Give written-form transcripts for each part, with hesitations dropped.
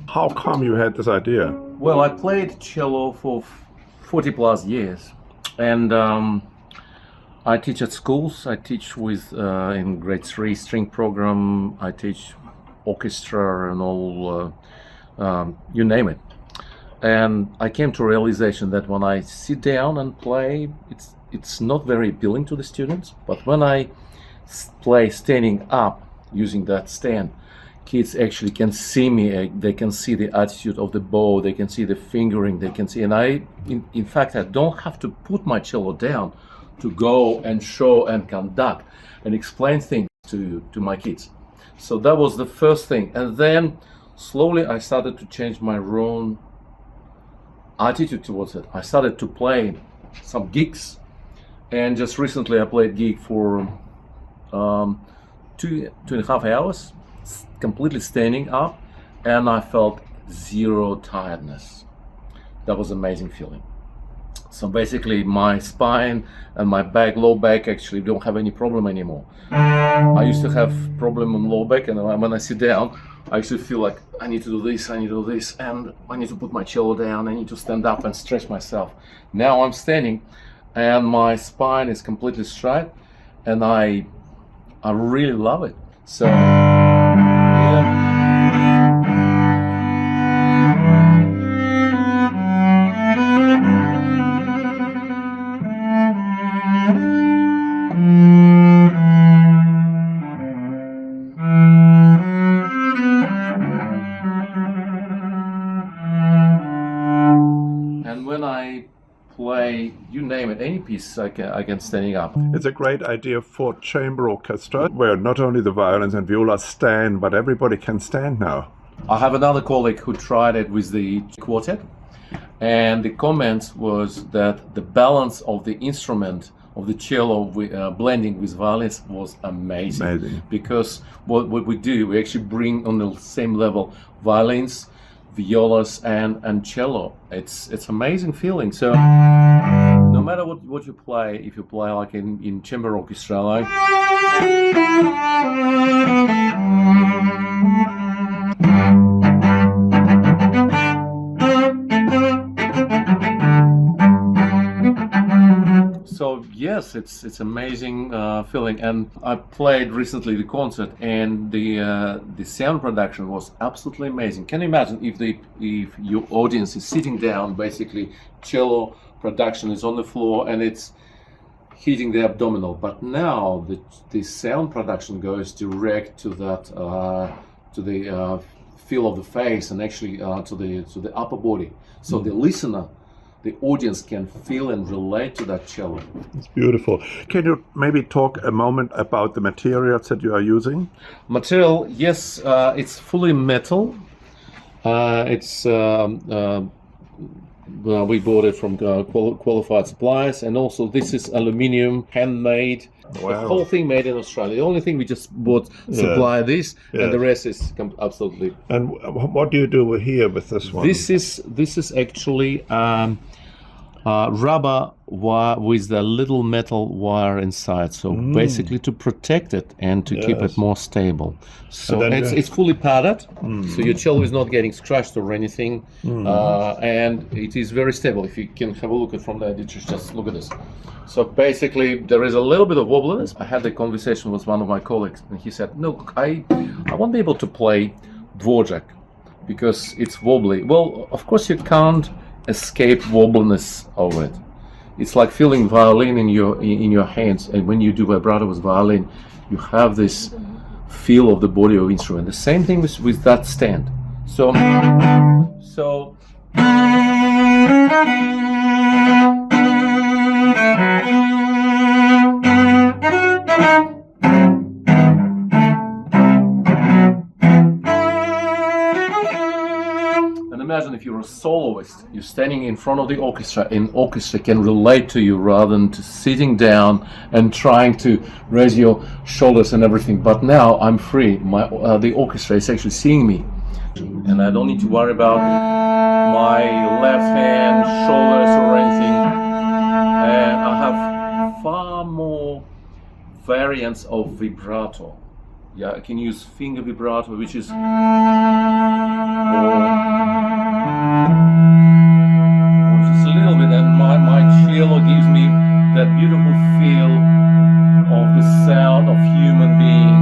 How come you had this idea? Well, I played cello for 40 plus years, and I teach at schools. I teach with in grade 3 string program. I teach orchestra and all, you name it. And I came to realization that when I sit down and play, it's not very appealing to the students. But when I play standing up using that stand, kids actually can see me. They can see the attitude of the bow. They can see the fingering. They can see, and in fact, I don't have to put my cello down to go and show and conduct and explain things to my kids. So that was the first thing, and then slowly I started to change my own attitude towards it. I started to play some gigs, and just recently I played gig for 2.5 hours, completely standing up, and I felt zero tiredness. That was an amazing feeling. So basically my spine and my back, low back, actually don't have any problem anymore. I used to have problem on low back, and when I sit down, I used to feel like I need to do this, I need to do this, and I need to put my cello down, I need to stand up and stretch myself. Now I'm standing and my spine is completely straight, and I really love it. So yeah. And when I play, you name it, any piece I can standing up. It's a great idea for chamber orchestra, where not only the violins and violas stand, but everybody can stand now. I have another colleague who tried it with the quartet, and the comment was that the balance of the instrument of the cello blending with violins was amazing. Because what we do, we actually bring on the same level violins, violas and cello. It's amazing feeling. So no matter what you play, if you play like in chamber orchestra, like so yes, it's amazing feeling. And I played recently the concert, and the sound production was absolutely amazing. Can you imagine if your audience is sitting down, basically cello production is on the floor and it's hitting the abdominal, but now the sound production goes direct to that to the feel of the face, and actually to the upper body. So the listener, the audience can feel and relate to that cello. It's beautiful. Can you maybe talk a moment about the materials that you are using? Material, yes, it's fully metal. We bought it from qualified suppliers, and also this is aluminium, handmade. Wow. The whole thing made in Australia. The only thing we just bought supply this, and the rest is absolutely. And what do you do here with this one? This is actually rubber wire with a little metal wire inside. So basically to protect it and to keep it more stable. So it's fully padded, so your cello is not getting scratched or anything, and it is very stable. If you can have a look at from there, just look at this. So basically there is a little bit of wobbliness. I had a conversation with one of my colleagues, and he said, "Look, I won't be able to play Dvorak because it's wobbly." Well, of course you can't escape wobbliness of it. It's like feeling violin in your hands, and when you do vibrato with violin, you have this feel of the body of instrument. The same thing with that stand. So imagine if you're a soloist, you're standing in front of the orchestra, and orchestra can relate to you rather than to sitting down and trying to raise your shoulders and everything. But now I'm free. The orchestra is actually seeing me, and I don't need to worry about my left hand, shoulders or anything. And I have far more variants of vibrato. Yeah, I can use finger vibrato, which is just a little bit, and my cello gives me that beautiful feel of the sound of human being.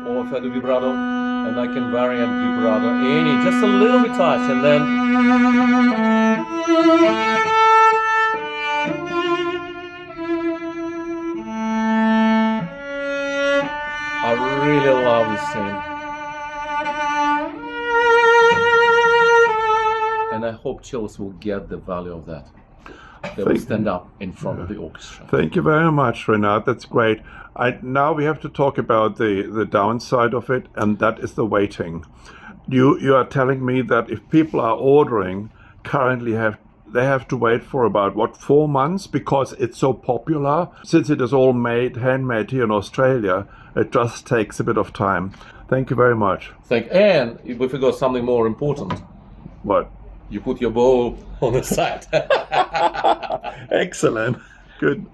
Or if I do vibrato, and I can vary and vibrato just a little bit touch, and then I really love this thing, and I hope cellists will get the value of that. They will stand up in front of the orchestra. Thank you very much, Renat. That's great. Now we have to talk about the downside of it, and that is the waiting. You are telling me that if people are ordering, currently they have to wait for about 4 months because it's so popular. Since it is all handmade here in Australia, it just takes a bit of time. Thank you very much. And we forgot something more important. What? You put your bow on the side. Excellent. Good.